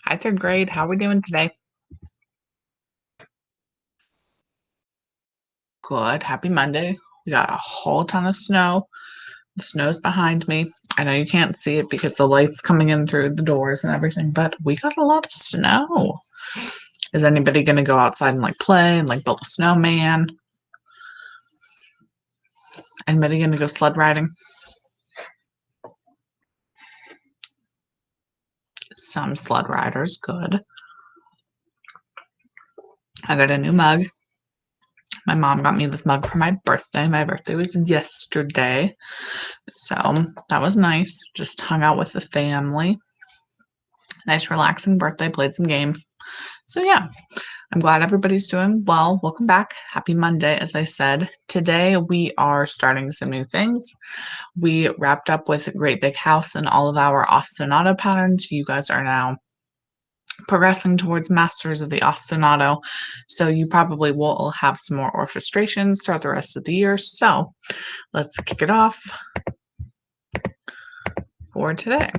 Hi, third grade. How are we doing today? Good. Happy Monday. We got a whole ton of snow. The snow's behind me. I know you can't see it because the light's coming in through the doors and everything, but we got a lot of snow. Is anybody going to go outside and play and build a snowman? Anybody going to go sled riding? Some sled riders. Good. I got a new mug. My mom got me this mug for my birthday. My birthday was yesterday. So that was nice. Just hung out with the family. Nice, relaxing birthday. Played some games. So, yeah, I'm glad everybody's doing well. Welcome back. Happy Monday, as I said. Today, we are starting some new things. We wrapped up with Great Big House and all of our ostinato patterns. You guys are now progressing towards masters of the ostinato. So you probably will have some more orchestrations throughout the rest of the year. So let's kick it off for today.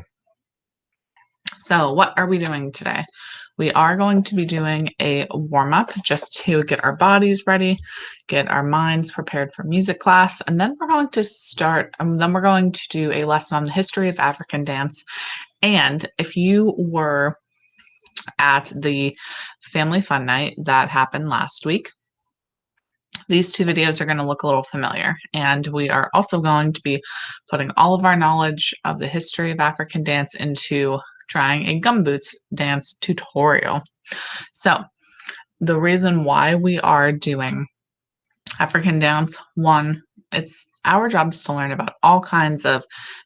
So what are we doing today? We are going to be doing a warm-up just to get our bodies ready, get our minds prepared for music class, and then we're going to do a lesson on the history of African dance. And if you were at the family fun night that happened last week, these two videos are going to look a little familiar. And we are also going to be putting all of our knowledge of the history of African dance into trying a gumboots dance tutorial. So the reason why we are doing African dance, one, it's our job to learn about all kinds of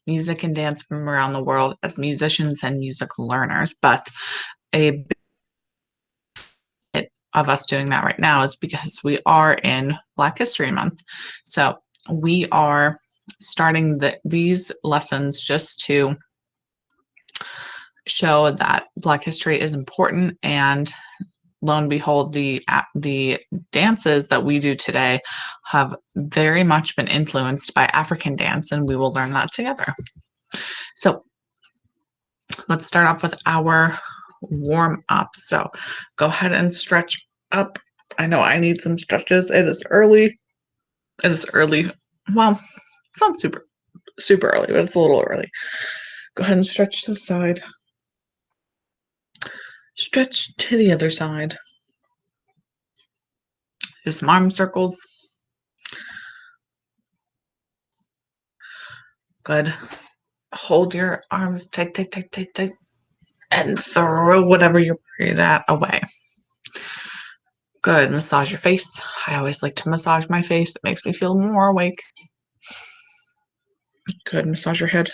music and dance from around the world as musicians and music learners. But a bit of us doing that right now is because we are in Black History Month. So we are starting these lessons just to show that Black history is important, and lo and behold, the dances that we do today have very much been influenced by African dance, and we will learn that together. So let's start off with our warm up. So go ahead and stretch up. I know I need some stretches. It is early. Well, it's not super early, but it's a little early. Go ahead and stretch to the side. Stretch to the other side. Do some arm circles. Good. Hold your arms tight, and throw whatever you're worried at away. Good. Massage your face. I always like to massage my face. It makes me feel more awake. Good. Massage your head.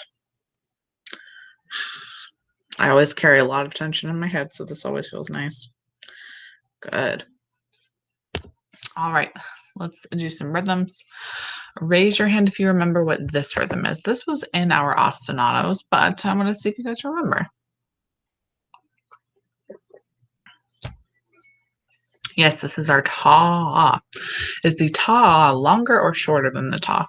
I always carry a lot of tension in my head, so this always feels nice. Good. All right. Let's do some rhythms. Raise your hand if you remember what this rhythm is. This was in our ostinatos, but I'm going to see if you guys remember. Yes, this is our ta. Is the ta longer or shorter than the ta?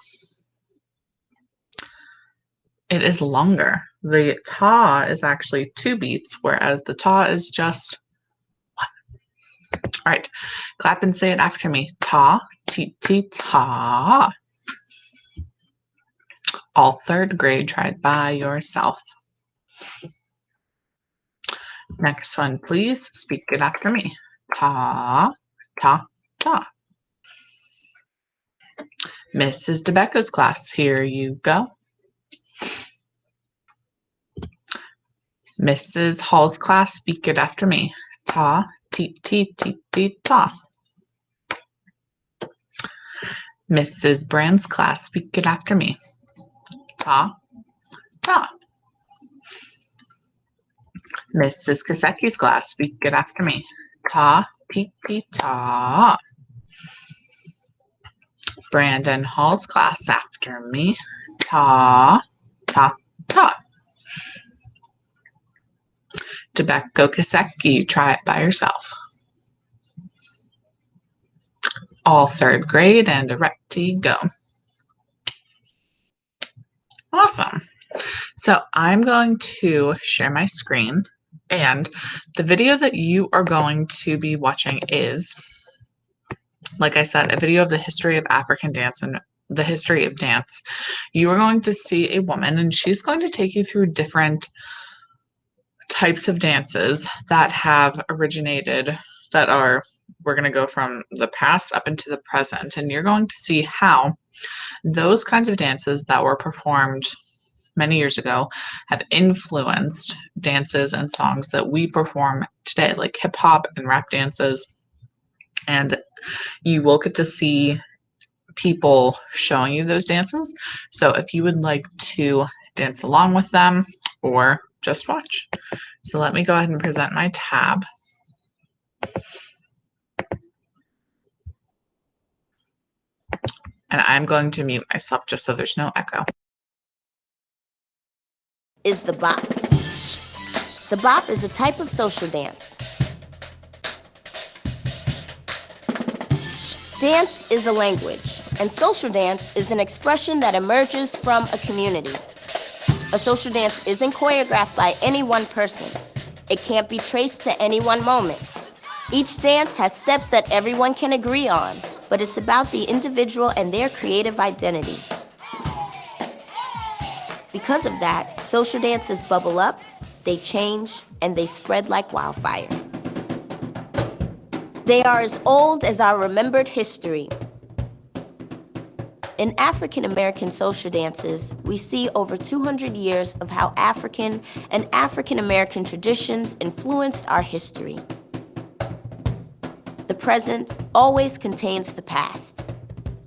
It is longer. The ta is actually 2 beats, whereas the ta is just 1. All right, clap and say it after me. Ta, ti, ti, ta. All third grade, try it by yourself. Next one, please. Speak it after me. Ta, ta, ta. Mrs. DeBecco's class, here you go. Mrs. Hall's class, speak it after me. Ta, ti, ti, ti, ti, ta. Mrs. Brand's class, speak it after me. Ta, ta. Mrs. Kosecki's class, speak it after me. Ta, ti, ti, ta. Brandon Hall's class after me. Ta, ta, ta. DeBecco Kosecki, try it by yourself. All third grade and ready, go. Awesome. So I'm going to share my screen And the video that you are going to be watching is, like I said, a video of the history of African dance and the history of dance. You are going to see a woman, and she's going to take you through different types of dances that have originated, we're going to go from the past up into the present. And you're going to see how those kinds of dances that were performed many years ago have influenced dances and songs that we perform today, like hip hop and rap dances. And you will get to see people showing you those dances. So if you would like to dance along with them or just watch. So let me go ahead and present my tab. And I'm going to mute myself just so there's no echo. Is the bop. The bop is a type of social dance. Dance is a language, and social dance is an expression that emerges from a community. A social dance isn't choreographed by any one person. It can't be traced to any one moment. Each dance has steps that everyone can agree on, but it's about the individual and their creative identity. Because of that, social dances bubble up, they change, and they spread like wildfire. They are as old as our remembered history. In African American social dances, we see over 200 years of how African and African American traditions influenced our history. The present always contains the past,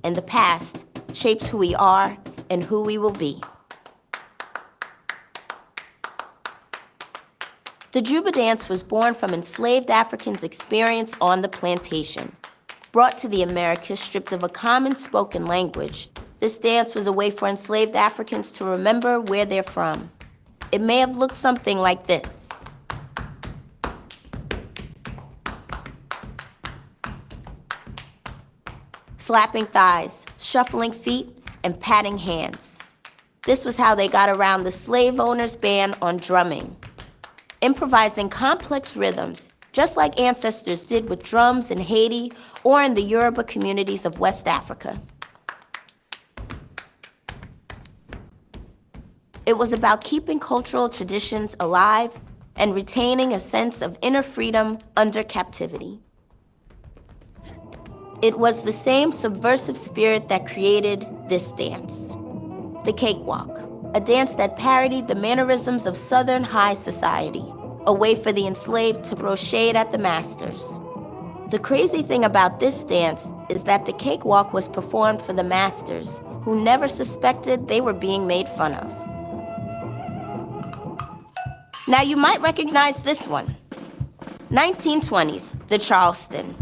and the past shapes who we are and who we will be. The Juba dance was born from enslaved Africans' experience on the plantation. Brought to the Americas stripped of a common spoken language, this dance was a way for enslaved Africans to remember where they're from. It may have looked something like this. Slapping thighs, shuffling feet, and patting hands. This was how they got around the slave owners' ban on drumming. Improvising complex rhythms, just like ancestors did with drums in Haiti or in the Yoruba communities of West Africa. It was about keeping cultural traditions alive and retaining a sense of inner freedom under captivity. It was the same subversive spirit that created this dance, the cakewalk. A dance that parodied the mannerisms of Southern high society, a way for the enslaved to throw shade at the masters. The crazy thing about this dance is that the cakewalk was performed for the masters, who never suspected they were being made fun of. Now you might recognize this one. 1920s, the Charleston.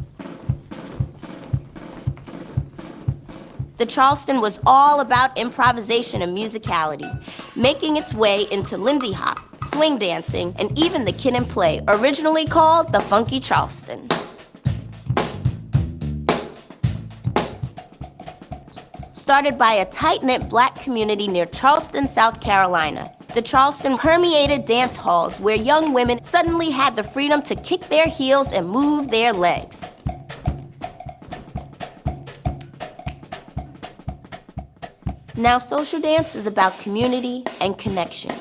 The Charleston was all about improvisation and musicality, making its way into Lindy Hop, swing dancing, and even the Kid and Play, originally called the Funky Charleston. Started by a tight-knit black community near Charleston, South Carolina, the Charleston permeated dance halls where young women suddenly had the freedom to kick their heels and move their legs. Now, social dance is about community and connection.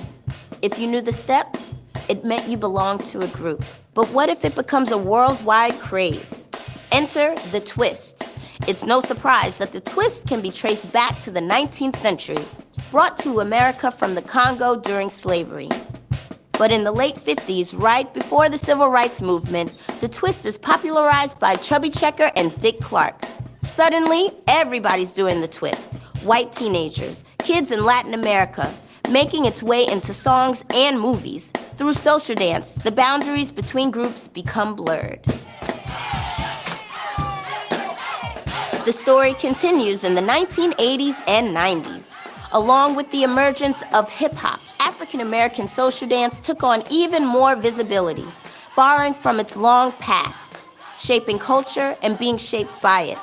If you knew the steps, it meant you belonged to a group. But what if it becomes a worldwide craze? Enter the twist. It's no surprise that the twist can be traced back to the 19th century, brought to America from the Congo during slavery. But in the late 50s, right before the Civil Rights Movement, the twist is popularized by Chubby Checker and Dick Clark. Suddenly, everybody's doing the twist. White teenagers, kids in Latin America, making its way into songs and movies. Through social dance, the boundaries between groups become blurred. The story continues in the 1980s and 90s. Along with the emergence of hip-hop, African American social dance took on even more visibility, borrowing from its long past, shaping culture and being shaped by it.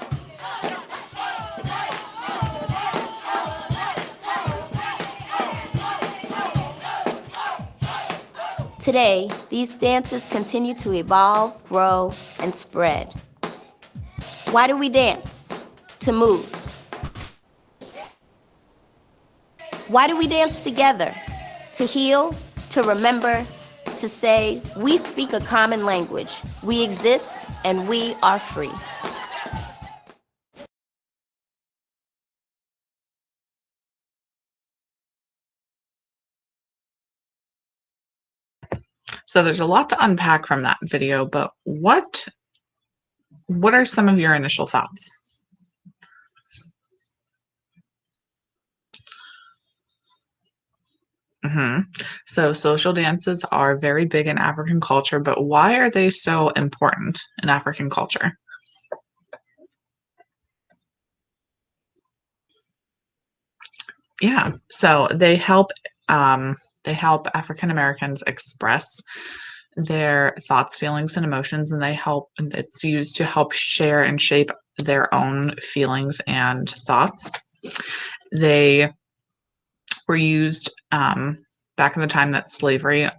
Today, these dances continue to evolve, grow, and spread. Why do we dance? To move. Why do we dance together? To heal, to remember, to say, we speak a common language. We exist and we are free. So there's a lot to unpack from that video, but what are some of your initial thoughts? So social dances are very big in African culture, but why are they so important in African culture? Yeah, so they help African Americans express their thoughts, feelings, and emotions, and it's used to help share and shape their own feelings and thoughts. They were used back in the time that slavery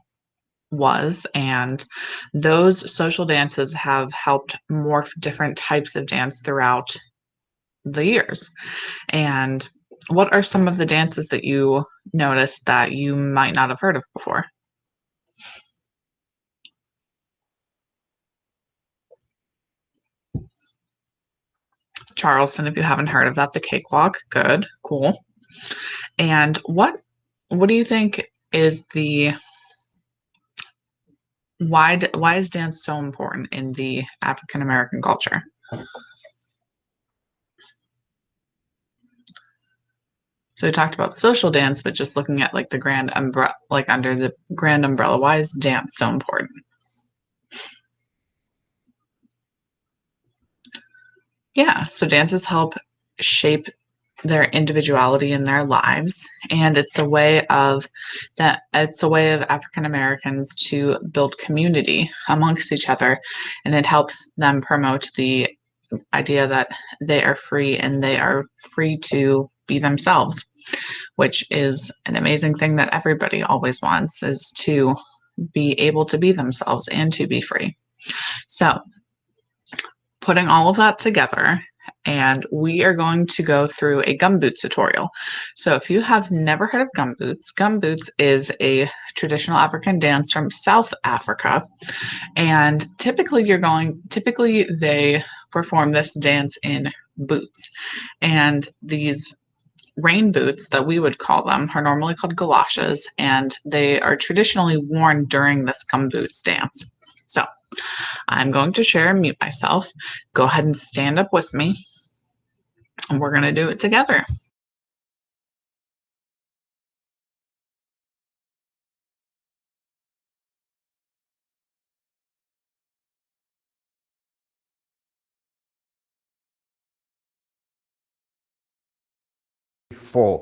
was, and those social dances have helped morph different types of dance throughout the years. And what are some of the dances that you noticed that you might not have heard of before? Charleston, if you haven't heard of that, the cakewalk. Good, cool. And what do you think is why is dance so important in the African American culture? So we talked about social dance, but just looking at like the grand umbrella, like under the grand umbrella, why is dance so important? Yeah, so dances help shape their individuality in their lives, and it's a way of African Americans to build community amongst each other, and it helps them promote the idea that they are free and they are free to be themselves, which is an amazing thing that everybody always wants, is to be able to be themselves and to be free. So putting all of that together, and we are going to go through a gumboots tutorial. So if you have never heard of gumboots is a traditional African dance from South Africa. And typically they perform this dance in boots. And these rain boots, that we would call them, are normally called galoshes, and they are traditionally worn during this gumboots dance. So I'm going to share and mute myself. Go ahead and stand up with me, and we're going to do it together. Four.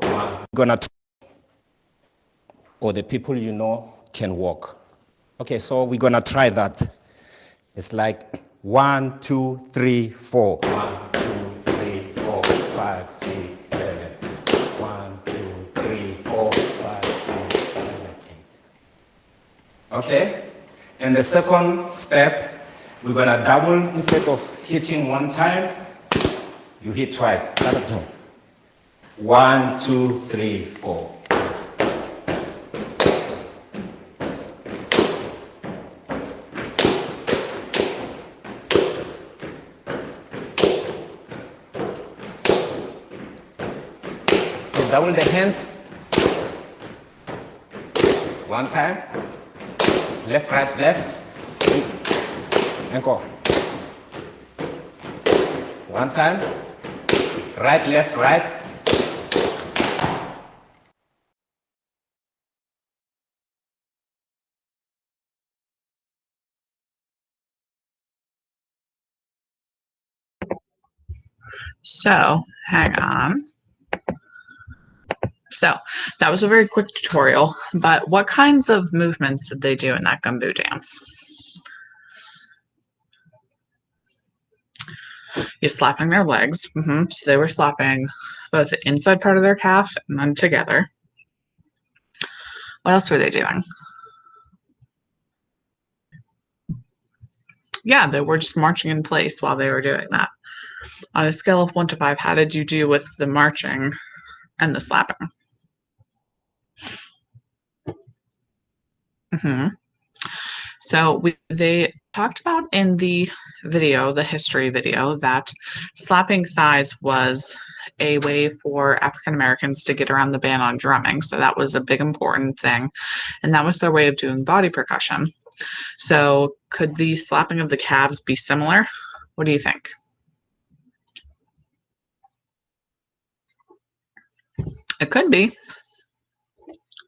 Or the people you know can walk. Okay, so we're gonna try that. It's like 1, 2, 3, 4. 1, 2, 3, 4, 5, 6, 7. 1, 2, 3, 4, 5, 6, 7, 8. Okay? And the second step, we're gonna double. Instead of hitting one time, you hit twice. 1, 2, 3, 4. Double the hands. One time. Left, right, left. And go. One time. Right, left, right. So hang on. So that was a very quick tutorial, but what kinds of movements did they do in that gumboot dance? You're slapping their legs. So they were slapping both the inside part of their calf and then together. What else were they doing? yeah, they were just marching in place while they were doing that. On a scale of 1 to 5, how did you do with the marching and the slapping? So they talked about in the video, the history video, that slapping thighs was a way for African Americans to get around the ban on drumming. So that was a big important thing. And that was their way of doing body percussion. So could the slapping of the calves be similar? What do you think? It could be.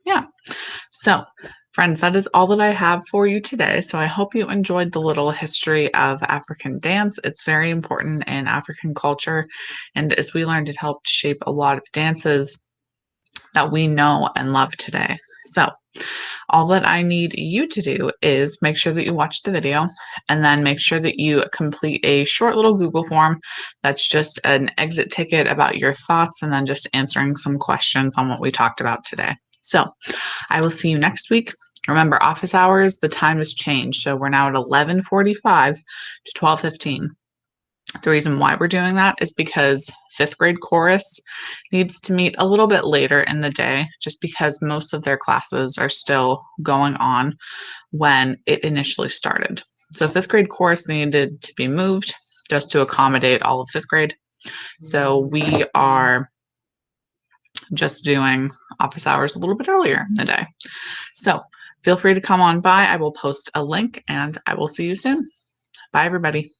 Yeah. So, friends, that is all that I have for you today. So I hope you enjoyed the little history of African dance. It's very important in African culture. And as we learned, it helped shape a lot of dances that we know and love today. So all that I need you to do is make sure that you watch the video and then make sure that you complete a short little Google form that's just an exit ticket about your thoughts and then just answering some questions on what we talked about today. So I will see you next week. Remember, office hours, the time has changed. So we're now at 11:45 to 12:15. The reason why we're doing that is because 5th grade chorus needs to meet a little bit later in the day, just because most of their classes are still going on when it initially started. So 5th grade chorus needed to be moved just to accommodate all of 5th grade. So we are just doing office hours a little bit earlier in the day. So feel free to come on by. I will post a link and I will see you soon. Bye, everybody.